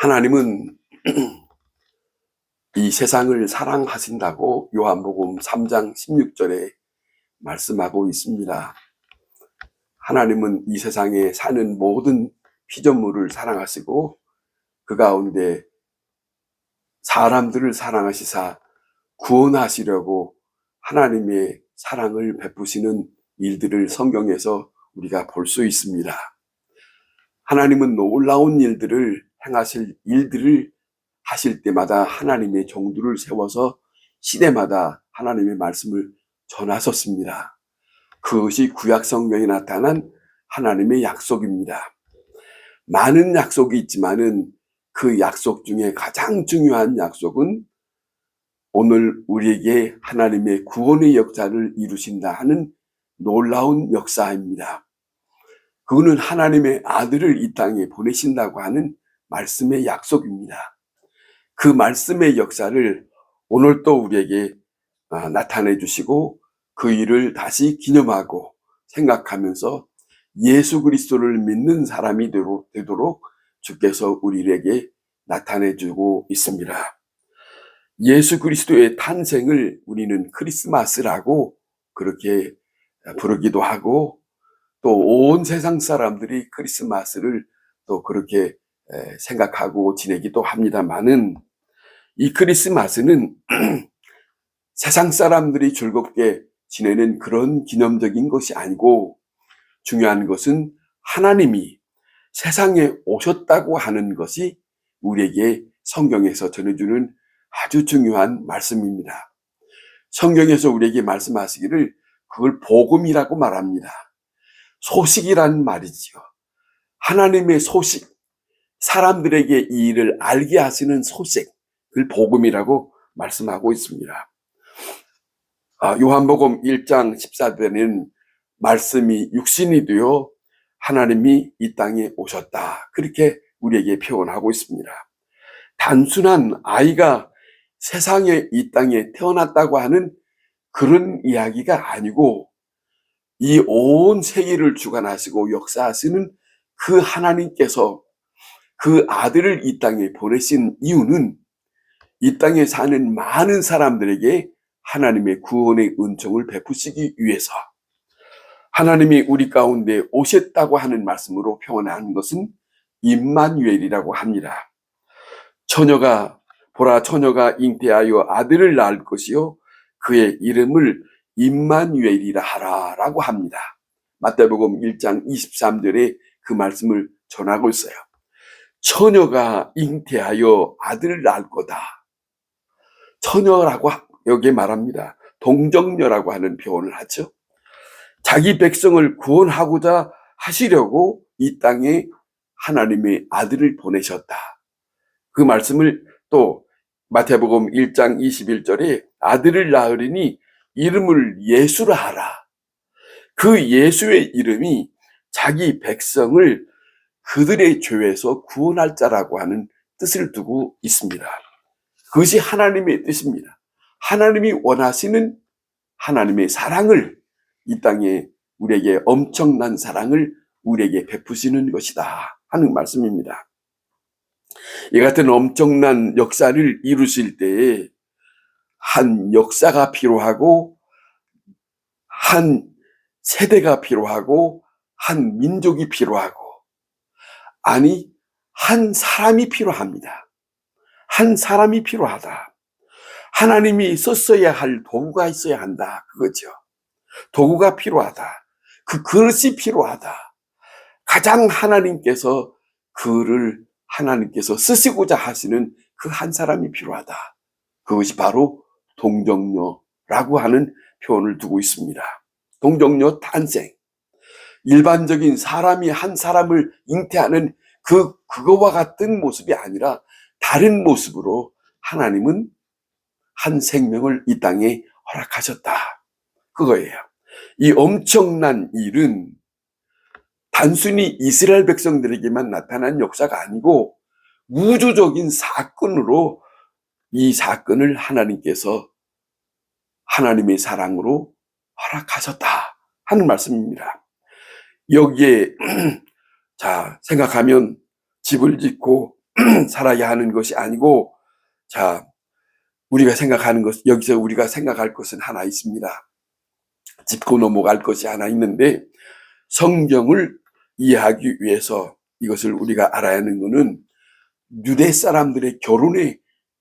하나님은 이 세상을 사랑하신다고 요한복음 3장 16절에 말씀하고 있습니다. 하나님은 이 세상에 사는 모든 피조물을 사랑하시고 그 가운데 사람들을 사랑하시사 구원하시려고 하나님의 사랑을 베푸시는 일들을 성경에서 우리가 볼 수 있습니다. 하나님은 놀라운 일들을 행하실 일들을 하실 때마다 하나님의 종들을 세워서 시대마다 하나님의 말씀을 전하셨습니다. 그것이 구약 성경에 나타난 하나님의 약속입니다. 많은 약속이 있지만은 그 약속 중에 가장 중요한 약속은 오늘 우리에게 하나님의 구원의 역사를 이루신다 하는 놀라운 역사입니다. 그거는 하나님의 아들을 이 땅에 보내신다고 하는 말씀의 약속입니다. 그 말씀의 역사를 오늘 또 우리에게 나타내 주시고 그 일을 다시 기념하고 생각하면서 예수 그리스도를 믿는 사람이 되도록 주께서 우리에게 나타내 주고 있습니다. 예수 그리스도의 탄생을 우리는 크리스마스라고 그렇게 부르기도 하고 또 온 세상 사람들이 크리스마스를 또 그렇게 생각하고 지내기도 합니다만은 이 크리스마스는 세상 사람들이 즐겁게 지내는 그런 기념적인 것이 아니고 중요한 것은 하나님이 세상에 오셨다고 하는 것이 우리에게 성경에서 전해주는 아주 중요한 말씀입니다. 성경에서 우리에게 말씀하시기를 그걸 복음이라고 말합니다. 소식이란 말이지요. 하나님의 소식, 사람들에게 이 일을 알게 하시는 소식, 그걸 복음이라고 말씀하고 있습니다. 요한복음 1장 14절에는 말씀이 육신이 되어 하나님이 이 땅에 오셨다. 그렇게 우리에게 표현하고 있습니다. 단순한 아이가 세상에 이 땅에 태어났다고 하는 그런 이야기가 아니고 이 온 세계를 주관하시고 역사하시는 그 하나님께서 그 아들을 이 땅에 보내신 이유는 이 땅에 사는 많은 사람들에게 하나님의 구원의 은총을 베푸시기 위해서 하나님이 우리 가운데 오셨다고 하는 말씀으로 표현한 것은 임마누엘이라고 합니다. 처녀가 잉태하여 아들을 낳을 것이요 그의 이름을 임마누엘이라 하라라고 합니다. 마태복음 1장 23절에 그 말씀을 전하고 있어요. 처녀가 잉태하여 아들을 낳을 거다. 처녀라고 여기에 말합니다. 동정녀라고 하는 표현을 하죠. 자기 백성을 구원하고자 하시려고 이 땅에 하나님의 아들을 보내셨다. 그 말씀을 또 마태복음 1장 21절에 아들을 낳으리니 이름을 예수라 하라. 그 예수의 이름이 자기 백성을 그들의 죄에서 구원할 자라고 하는 뜻을 두고 있습니다. 그것이 하나님의 뜻입니다. 하나님이 원하시는 하나님의 사랑을 이 땅에 우리에게 엄청난 사랑을 우리에게 베푸시는 것이다 하는 말씀입니다. 이 같은 엄청난 역사를 이루실 때에 한 역사가 필요하고 한 세대가 필요하고 한 민족이 필요하고 아니 한 사람이 필요합니다. 한 사람이 필요하다. 하나님이 썼어야 할 도구가 있어야 한다. 그거죠. 도구가 필요하다. 그 그릇이 필요하다. 가장 하나님께서 쓰시고자 하시는 그 한 사람이 필요하다. 그것이 바로 동정녀라고 하는 표현을 두고 있습니다. 동정녀 탄생. 일반적인 사람이 한 사람을 잉태하는 그거와 같은 모습이 아니라 다른 모습으로 하나님은 한 생명을 이 땅에 허락하셨다. 그거예요. 이 엄청난 일은 단순히 이스라엘 백성들에게만 나타난 역사가 아니고 우주적인 사건으로 이 사건을 하나님께서 하나님의 사랑으로 허락하셨다 하는 말씀입니다. 여기에 자 생각하면 집을 짓고 살아야 하는 것이 아니고, 자, 우리가 생각하는 것, 여기서 우리가 생각할 것은 하나 있습니다. 짚고 넘어갈 것이 하나 있는데, 성경을 이해하기 위해서 이것을 우리가 알아야 하는 것은 유대 사람들의 결혼의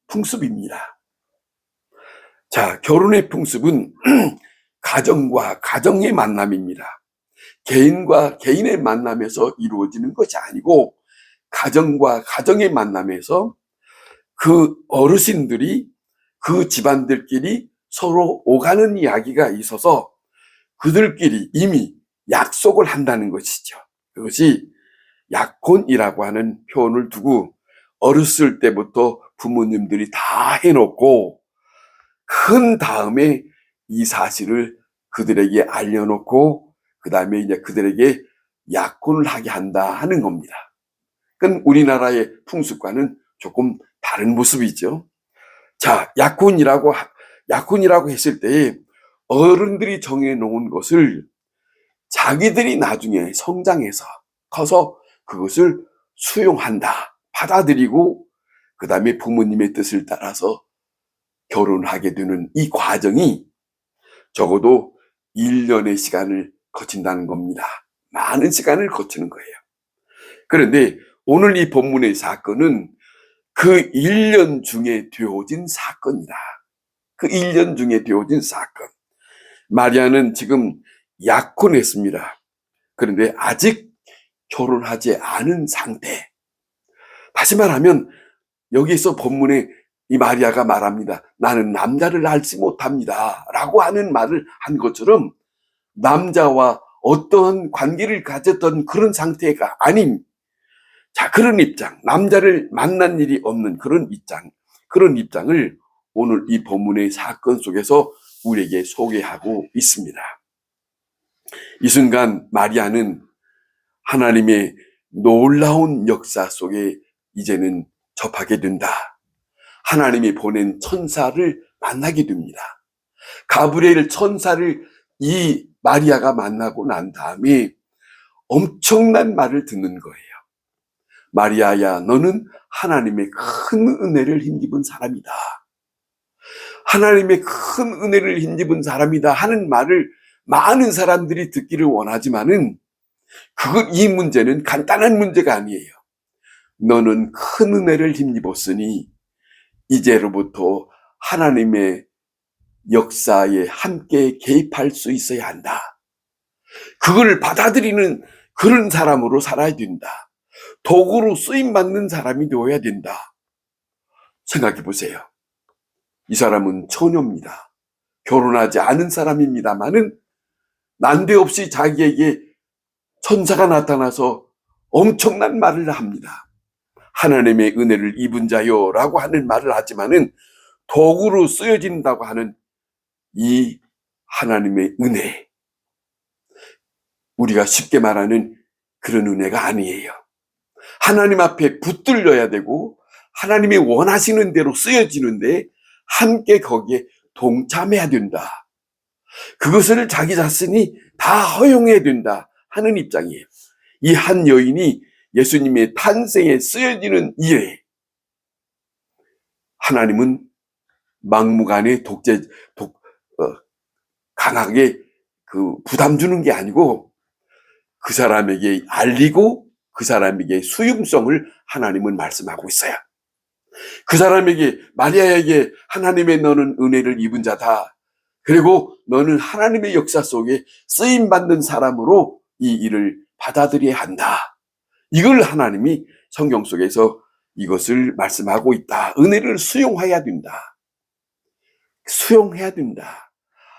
풍습입니다. 자, 결혼의 풍습은 가정과 가정의 만남입니다. 개인과 개인의 만남에서 이루어지는 것이 아니고 가정과 가정의 만남에서 그 어르신들이 그 집안들끼리 서로 오가는 이야기가 있어서 그들끼리 이미 약속을 한다는 것이죠. 그것이 약혼이라고 하는 표현을 두고 어렸을 때부터 부모님들이 다 해놓고 큰 다음에 이 사실을 그들에게 알려놓고 그 다음에 이제 그들에게 약혼을 하게 한다 하는 겁니다. 그건 우리나라의 풍습과는 조금 다른 모습이죠. 자, 약혼이라고 했을 때 어른들이 정해놓은 것을 자기들이 나중에 성장해서 커서 그것을 수용한다, 받아들이고 그 다음에 부모님의 뜻을 따라서 결혼하게 되는 이 과정이 적어도 1년의 시간을 거친다는 겁니다. 많은 시간을 거치는 거예요. 그런데 오늘 이 본문의 사건은 그 1년 중에 되어진 사건이다. 그 1년 중에 되어진 사건. 마리아는 지금 약혼했습니다. 그런데 아직 결혼하지 않은 상태. 다시 말하면 여기서 본문에 이 마리아가 말합니다. 나는 남자를 알지 못합니다. 라고 하는 말을 한 것처럼 남자와 어떠한 관계를 가졌던 그런 상태가 아닌, 자, 그런 입장, 남자를 만난 일이 없는 그런 입장을 오늘 이 본문의 사건 속에서 우리에게 소개하고 있습니다. 이 순간 마리아는 하나님의 놀라운 역사 속에 이제는 접하게 된다. 하나님이 보낸 천사를 만나게 됩니다. 가브리엘 천사를 이 마리아가 만나고 난 다음에 엄청난 말을 듣는 거예요. 마리아야, 너는 하나님의 큰 은혜를 힘입은 사람이다. 하나님의 큰 은혜를 힘입은 사람이다 하는 말을 많은 사람들이 듣기를 원하지만은 이 문제는 간단한 문제가 아니에요. 너는 큰 은혜를 힘입었으니 이제로부터 하나님의 역사에 함께 개입할 수 있어야 한다. 그걸 받아들이는 그런 사람으로 살아야 된다. 도구로 쓰임받는 사람이 되어야 된다. 생각해 보세요. 이 사람은 처녀입니다. 결혼하지 않은 사람입니다만은 난데없이 자기에게 천사가 나타나서 엄청난 말을 합니다. 하나님의 은혜를 입은 자요라고 하는 말을 하지만은 도구로 쓰여진다고 하는 이 하나님의 은혜, 우리가 쉽게 말하는 그런 은혜가 아니에요. 하나님 앞에 붙들려야 되고 하나님이 원하시는 대로 쓰여지는데 함께 거기에 동참해야 된다. 그것을 자기 자신이 다 허용해야 된다 하는 입장이에요. 이 한 여인이 예수님의 탄생에 쓰여지는 일에 하나님은 막무가내 강하게 부담 주는 게 아니고 그 사람에게 알리고 그 사람에게 수용성을 하나님은 말씀하고 있어요. 그 사람에게, 마리아에게 하나님의 너는 은혜를 입은 자다. 그리고 너는 하나님의 역사 속에 쓰임받는 사람으로 이 일을 받아들여야 한다. 이걸 하나님이 성경 속에서 이것을 말씀하고 있다. 은혜를 수용해야 된다. 수용해야 된다.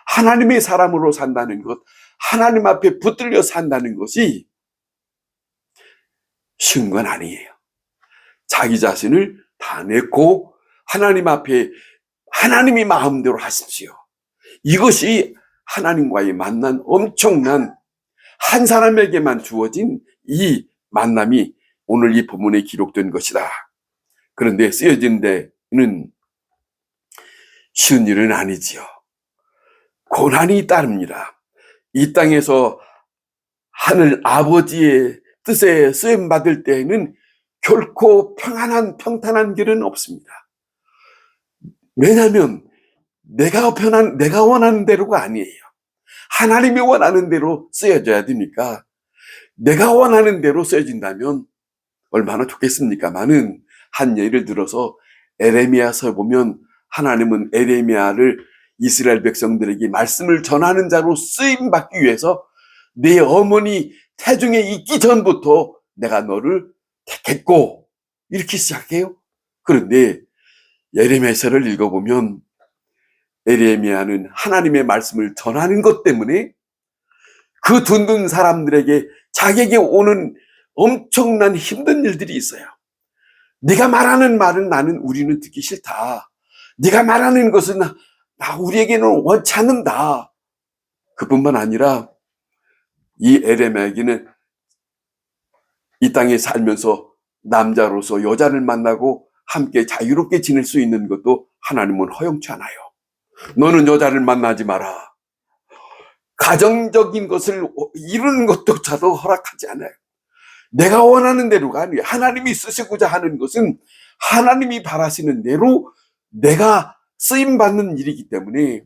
하나님의 사람으로 산다는 것, 하나님 앞에 붙들려 산다는 것이 쉬운 건 아니에요. 자기 자신을 다 내고 하나님 앞에 하나님이 마음대로 하십시오. 이것이 하나님과의 만난 엄청난 한 사람에게만 주어진 이 만남이 오늘 이 본문에 기록된 것이다. 그런데 쓰여진 데는 쉬운 일은 아니지요. 고난이 따릅니다. 이 땅에서 하늘 아버지의 뜻에 쓰임받을 때에는 결코 평탄한 길은 없습니다. 왜냐하면 내가 원하는 대로가 아니에요. 하나님이 원하는 대로 쓰여져야 되니까, 내가 원하는 대로 쓰여진다면 얼마나 좋겠습니까마는, 한 예를 들어서 에레미야서 보면 하나님은 에레미야를 이스라엘 백성들에게 말씀을 전하는 자로 쓰임 받기 위해서 네 어머니 태중에 있기 전부터 내가 너를 택했고, 이렇게 시작해요. 그런데 예레미야서를 읽어보면 에레미야는 하나님의 말씀을 전하는 것 때문에 그 듣는 사람들에게 자기에게 오는 엄청난 힘든 일들이 있어요. 네가 말하는 말은 우리는 듣기 싫다. 네가 말하는 것은 우리에게는 원치 않는다. 그뿐만 아니라 이 에레미야에게는 이 땅에 살면서 남자로서 여자를 만나고 함께 자유롭게 지낼 수 있는 것도 하나님은 허용치 않아요. 너는 여자를 만나지 마라. 가정적인 것을 이루는 것조차도 허락하지 않아요. 내가 원하는 대로가 아니에요. 하나님이 쓰시고자 하는 것은 하나님이 바라시는 대로 내가 쓰임받는 일이기 때문에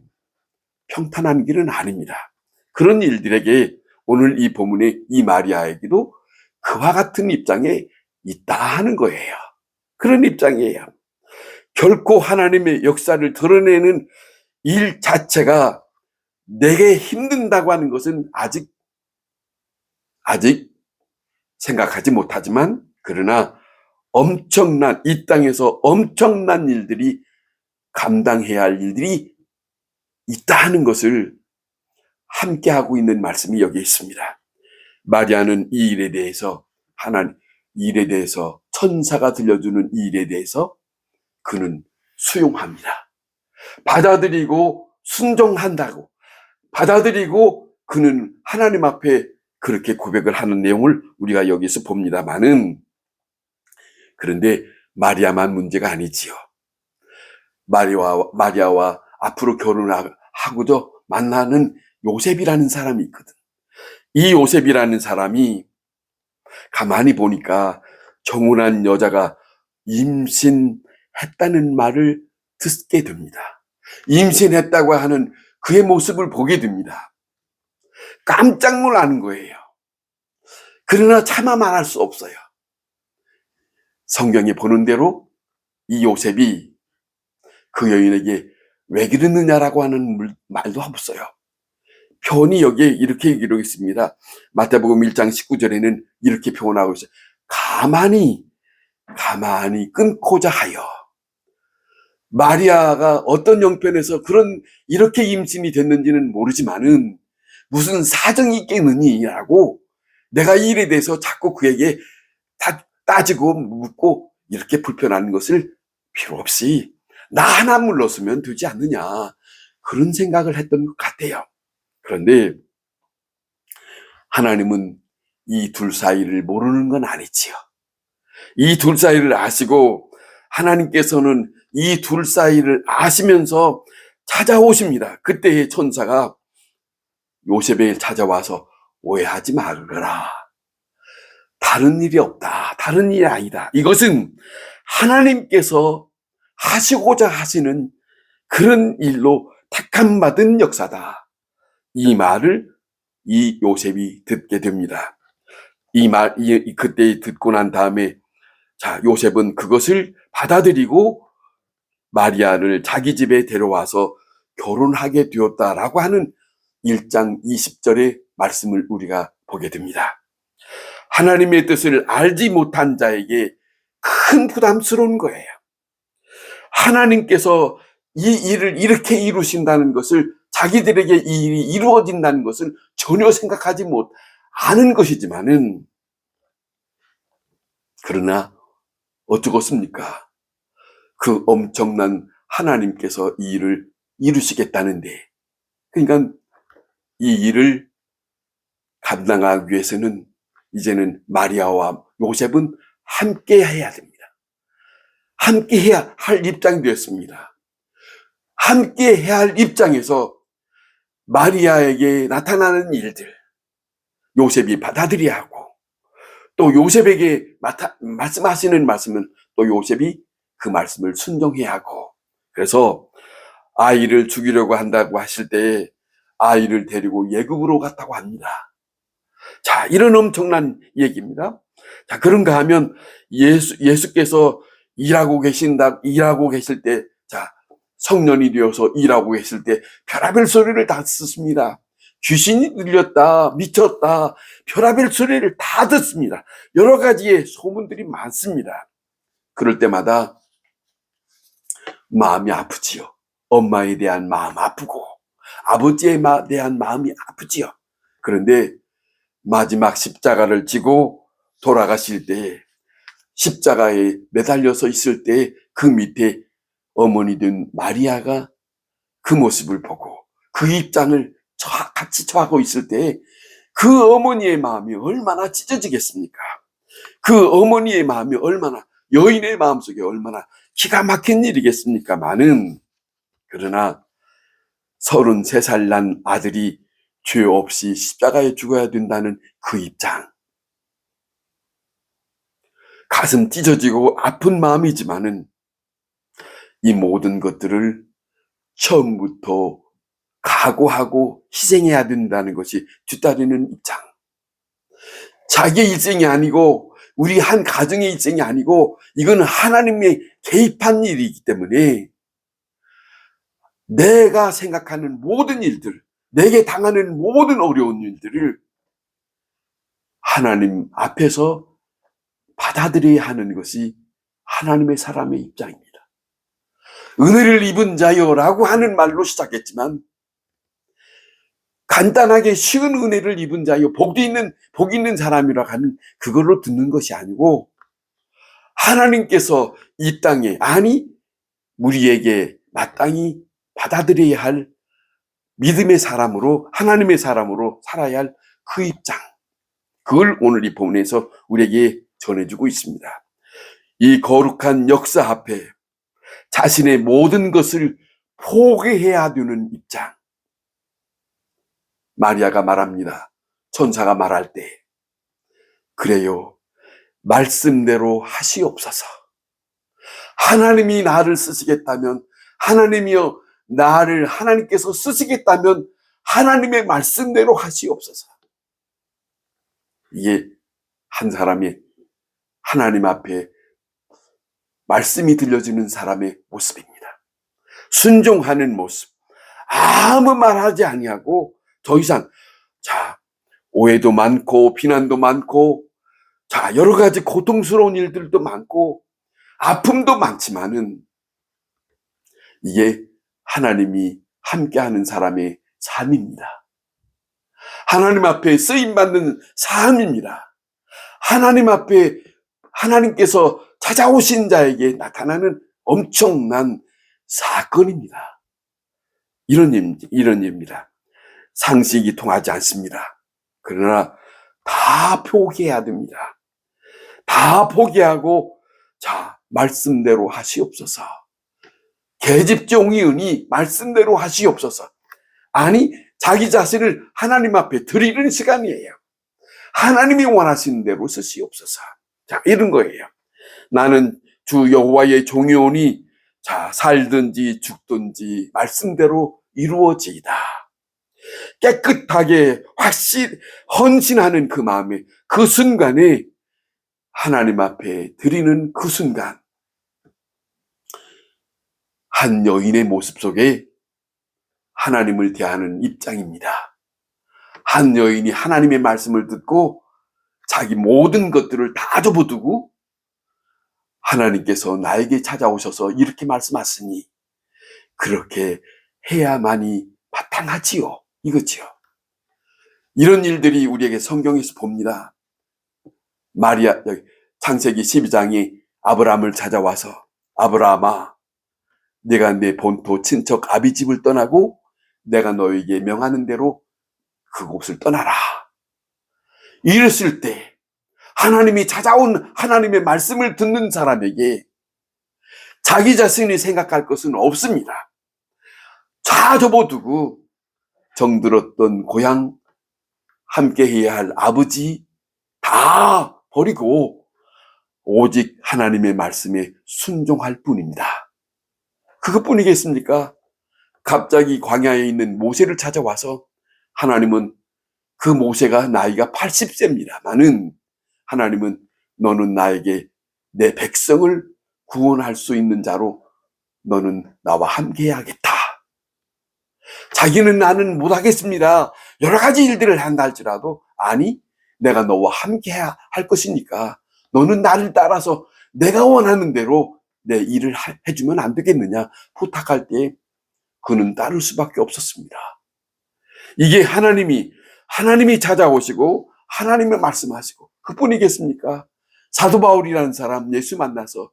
평탄한 길은 아닙니다. 그런 일들에게 오늘 이 본문의 이 마리아에게도 그와 같은 입장에 있다 하는 거예요. 그런 입장이에요. 결코 하나님의 역사를 드러내는 일 자체가 내게 힘든다고 하는 것은 아직 생각하지 못하지만, 그러나 이 땅에서 엄청난 일들이, 감당해야 할 일들이 있다 하는 것을 함께하고 있는 말씀이 여기에 있습니다. 마리아는 이 일에 대해서 천사가 들려주는 이 일에 대해서 그는 수용합니다. 받아들이고 순종한다고, 받아들이고 그는 하나님 앞에 그렇게 고백을 하는 내용을 우리가 여기서 봅니다만은, 그런데 마리아만 문제가 아니지요. 마리아와 앞으로 결혼하고도 만나는 요셉이라는 사람이 있거든. 이 요셉이라는 사람이 가만히 보니까 정혼한 여자가 임신했다는 말을 듣게 됩니다. 임신했다고 하는 그의 모습을 보게 됩니다. 깜짝 놀라는 거예요. 그러나 차마 말할 수 없어요. 성경에 보는 대로 이 요셉이 그 여인에게 왜 그랬느냐라고 하는 말도 없어요. 표현이 여기에 이렇게 기록이 있습니다. 마태복음 1장 19절에는 이렇게 표현하고 있어요. 가만히 끊고자 하여. 마리아가 어떤 형편에서 이렇게 임신이 됐는지는 모르지만은 무슨 사정이 있겠느냐라고 내가 이 일에 대해서 자꾸 그에게 따지고 묻고 이렇게 불편한 것을 필요 없이 나 하나 물렀으면 되지 않느냐, 그런 생각을 했던 것 같아요. 그런데 하나님은 이 둘 사이를 모르는 건 아니지요. 이 둘 사이를 아시고 하나님께서는 이 둘 사이를 아시면서 찾아오십니다. 그때의 천사가 요셉에게 찾아와서 오해하지 말거라. 다른 일이 없다. 다른 일이 아니다. 이것은 하나님께서 하시고자 하시는 그런 일로 택함받은 역사다. 이 말을 이 요셉이 듣게 됩니다. 그때 듣고 난 다음에 요셉은 그것을 받아들이고 마리아를 자기 집에 데려와서 결혼하게 되었다라고 하는 1장 20절의 말씀을 우리가 보게 됩니다. 하나님의 뜻을 알지 못한 자에게 큰 부담스러운 거예요. 하나님께서 이 일을 이렇게 이루신다는 것을, 자기들에게 이 일이 이루어진다는 것을 전혀 생각하지 않은 것이지만은, 그러나 어쩌겠습니까? 그 엄청난 하나님께서 이 일을 이루시겠다는데, 그러니까 이 일을 감당하기 위해서는 이제는 마리아와 요셉은 함께 해야 됩니다. 함께 해야 할 입장이 되었습니다. 함께 해야 할 입장에서 마리아에게 나타나는 일들, 요셉이 받아들여야 하고, 또 요셉에게 말씀하시는 말씀은 또 요셉이 그 말씀을 순종해야 하고, 그래서 아이를 죽이려고 한다고 하실 때 아이를 데리고 예굽으로 갔다고 합니다. 자, 이런 엄청난 얘기입니다. 자, 그런가 하면 예수께서 일하고 계실 때, 자, 성년이 되어서 일하고 계실 때 별의별 소리를 다 듣습니다. 귀신이 들렸다, 미쳤다, 별의별 소리를 다 듣습니다. 여러 가지의 소문들이 많습니다. 그럴 때마다 마음이 아프지요. 엄마에 대한 마음 아프고 아버지에 대한 마음이 아프지요. 그런데 마지막 십자가를 지고 돌아가실 때, 십자가에 매달려서 있을 때 그 밑에 어머니 된 마리아가 그 모습을 보고 그 입장을 같이 처하고 있을 때 그 어머니의 마음이 얼마나 찢어지겠습니까? 그 어머니의 마음이 얼마나, 여인의 마음속에 얼마나 기가 막힌 일이겠습니까마는, 그러나 33살 난 아들이 죄 없이 십자가에 죽어야 된다는 그 입장, 가슴 찢어지고 아픈 마음이지만은 이 모든 것들을 처음부터 각오하고 희생해야 된다는 것이 뒤따르는 입장. 자기의 일생이 아니고 우리 한 가정의 일생이 아니고 이거는 하나님의 개입한 일이기 때문에 내가 생각하는 모든 일들, 내게 당하는 모든 어려운 일들을 하나님 앞에서 받아들여야 하는 것이 하나님의 사람의 입장입니다. 은혜를 입은 자여라고 하는 말로 시작했지만 간단하게 쉬운 은혜를 입은 자여, 복 있는 사람이라고 하는 그걸로 듣는 것이 아니고, 하나님께서 이 땅에, 아니 우리에게 마땅히 받아들여야 할 믿음의 사람으로, 하나님의 사람으로 살아야 할 그 입장, 그걸 오늘 이 본문에서 우리에게 전해주고 있습니다. 이 거룩한 역사 앞에 자신의 모든 것을 포기해야 되는 입장. 마리아가 말합니다. 천사가 말할 때, 그래요, 말씀대로 하시옵소서. 하나님이 나를 쓰시겠다면, 하나님이여 나를 하나님께서 쓰시겠다면 하나님의 말씀대로 하시옵소서. 이게 한 사람이 하나님 앞에 말씀이 들려지는 사람의 모습입니다. 순종하는 모습. 아무 말하지 아니하고 더 이상, 자, 오해도 많고 비난도 많고, 자, 여러 가지 고통스러운 일들도 많고 아픔도 많지만은 이게 하나님이 함께하는 사람의 삶입니다. 하나님 앞에 쓰임받는 삶입니다. 하나님 앞에 하나님께서 찾아오신 자에게 나타나는 엄청난 사건입니다. 이런 일입니다. 상식이 통하지 않습니다. 그러나 다 포기해야 됩니다. 다 포기하고, 자, 말씀대로 하시옵소서. 계집종이으니 말씀대로 하시옵소서. 아니, 자기 자신을 하나님 앞에 드리는 시간이에요. 하나님이 원하시는 대로 쓰시옵소서. 자, 이런 거예요. 나는 주 여호와의 종이오니, 자, 살든지 죽든지 말씀대로 이루어지이다. 깨끗하게 헌신하는 그 마음에, 그 순간에, 하나님 앞에 드리는 그 순간, 한 여인의 모습 속에 하나님을 대하는 입장입니다. 한 여인이 하나님의 말씀을 듣고 자기 모든 것들을 다 접어두고 하나님께서 나에게 찾아오셔서 이렇게 말씀하시니 그렇게 해야만이 바탕하지요. 이거지요. 이런 일들이 우리에게 성경에서 봅니다. 창세기 12장이 아브라함을 찾아와서, 아브라함아, 내가 내 본토 친척 아비 집을 떠나고 내가 너에게 명하는 대로 그곳을 떠나라. 이랬을 때 하나님이 찾아온 하나님의 말씀을 듣는 사람에게 자기 자신이 생각할 것은 없습니다. 다 접어두고 정들었던 고향, 함께해야 할 아버지 다 버리고 오직 하나님의 말씀에 순종할 뿐입니다. 그것뿐이겠습니까? 갑자기 광야에 있는 모세를 찾아와서 하나님은 그 모세가 나이가 80세입니다만은 하나님은 너는 나에게 내 백성을 구원할 수 있는 자로 너는 나와 함께 해야겠다. 자기는 나는 못하겠습니다. 여러 가지 일들을 한다 할지라도 아니 내가 너와 함께 할 것이니까 너는 나를 따라서 내가 원하는 대로 내 일을 해주면 안 되겠느냐 부탁할 때 그는 따를 수밖에 없었습니다. 이게 하나님이 찾아오시고 하나님의 말씀하시고 그뿐이겠습니까? 사도 바울이라는 사람 예수 만나서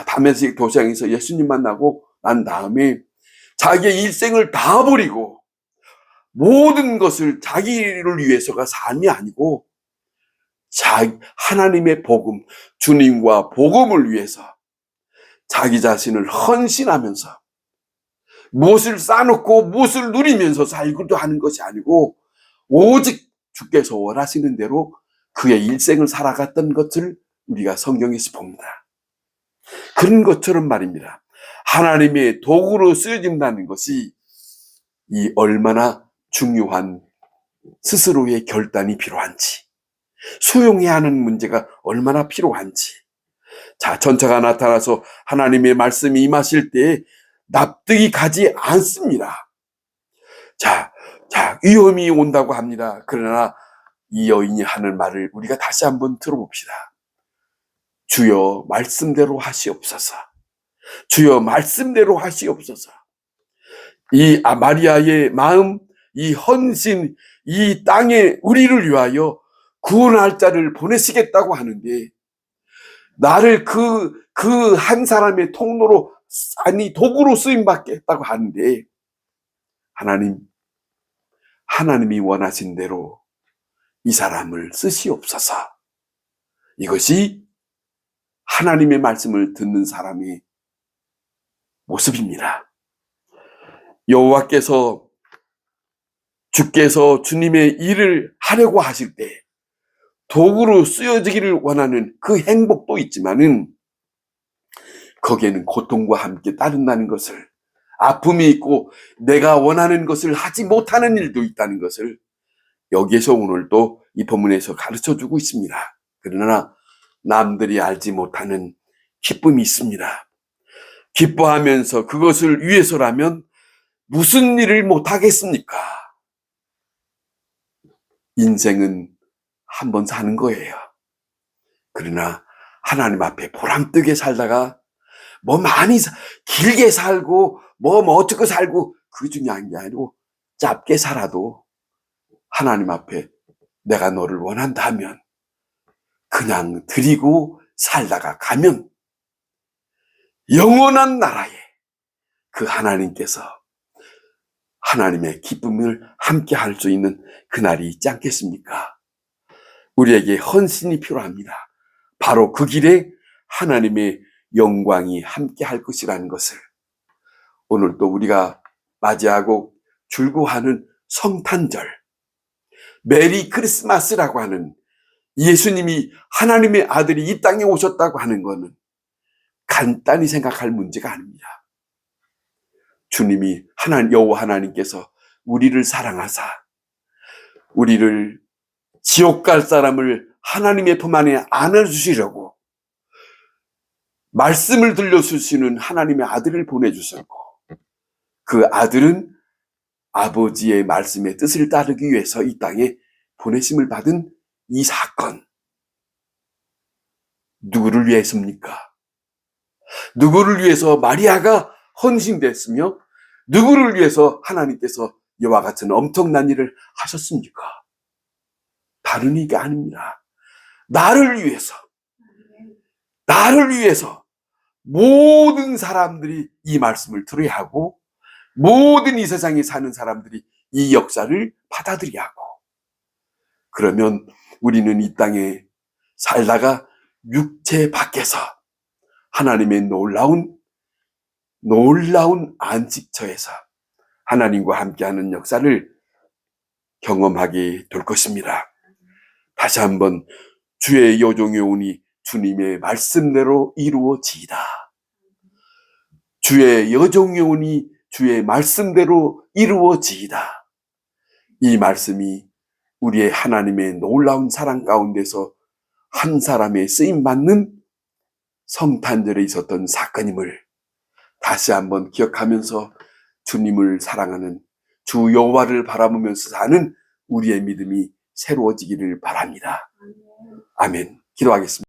다메섹 도시에서 예수님 만나고 난 다음에 자기의 일생을 다 버리고 모든 것을 자기를 위해서가 삶이 아니고 하나님의 복음, 주님과 복음을 위해서 자기 자신을 헌신하면서 무엇을 쌓아놓고 무엇을 누리면서 살고도 하는 것이 아니고 오직 주께서 원하시는 대로 그의 일생을 살아갔던 것을 우리가 성경에서 봅니다. 그런 것처럼 말입니다. 하나님의 도구로 쓰여진다는 것이 이 얼마나 중요한 스스로의 결단이 필요한지, 수용해야 하는 문제가 얼마나 필요한지. 전차가 나타나서 하나님의 말씀이 임하실 때 납득이 가지 않습니다. 위험이 온다고 합니다. 그러나 이 여인이 하는 말을 우리가 다시 한번 들어봅시다. 주여 말씀대로 하시옵소서. 주여 말씀대로 하시옵소서. 이 마리아의 마음, 이 헌신, 이 땅에 우리를 위하여 구원할 자를 보내시겠다고 하는데 나를 그 한 사람의 통로로 도구로 쓰임받겠다고 하는데 하나님이 원하신 대로 이 사람을 쓰시옵소서. 이것이 하나님의 말씀을 듣는 사람의 모습입니다. 여호와께서 주께서 주님의 일을 하려고 하실 때 도구로 쓰여지기를 원하는 그 행복도 있지만은 거기에는 고통과 함께 따른다는 것을, 아픔이 있고 내가 원하는 것을 하지 못하는 일도 있다는 것을 여기에서 오늘 또 이 본문에서 가르쳐주고 있습니다. 그러나 남들이 알지 못하는 기쁨이 있습니다. 기뻐하면서 그것을 위해서라면 무슨 일을 못하겠습니까? 인생은 한 번 사는 거예요. 그러나 하나님 앞에 보람되게 살다가 많이 길게 살고 어떻게 살고 그게 중요한 게 아니고 짧게 살아도 하나님 앞에 내가 너를 원한다면 그냥 드리고 살다가 가면 영원한 나라에 그 하나님께서 하나님의 기쁨을 함께 할 수 있는 그날이 있지 않겠습니까? 우리에게 헌신이 필요합니다. 바로 그 길에 하나님의 영광이 함께 할 것이라는 것을 오늘 또 우리가 맞이하고 줄고하는 성탄절, 메리 크리스마스라고 하는 예수님이 하나님의 아들이 이 땅에 오셨다고 하는 것은 간단히 생각할 문제가 아닙니다. 주님이 여호와 하나님께서 우리를 사랑하사 우리를 지옥 갈 사람을 하나님의 품 안에 안아주시려고 말씀을 들려주시는 하나님의 아들을 보내주셨고 그 아들은 아버지의 말씀의 뜻을 따르기 위해서 이 땅에 보내심을 받은 이 사건, 누구를 위해서입니까? 누구를 위해서 마리아가 헌신됐으며 누구를 위해서 하나님께서 이와 같은 엄청난 일을 하셨습니까? 다른 이가 아닙니다. 나를 위해서 모든 사람들이 이 말씀을 들어야 하고 모든 이 세상에 사는 사람들이 이 역사를 받아들여야 하고 그러면 우리는 이 땅에 살다가 육체 밖에서 하나님의 놀라운 안식처에서 하나님과 함께하는 역사를 경험하게 될 것입니다. 다시 한번 주의 여종의 오니 주님의 말씀대로 이루어지이다. 주의 여종의 오니 주의 말씀대로 이루어지이다. 이 말씀이 우리의 하나님의 놀라운 사랑 가운데서 한 사람의 쓰임받는 성탄절에 있었던 사건임을 다시 한번 기억하면서 주님을 사랑하는 주 여호와를 바라보면서 사는 우리의 믿음이 새로워지기를 바랍니다. 아멘. 기도하겠습니다.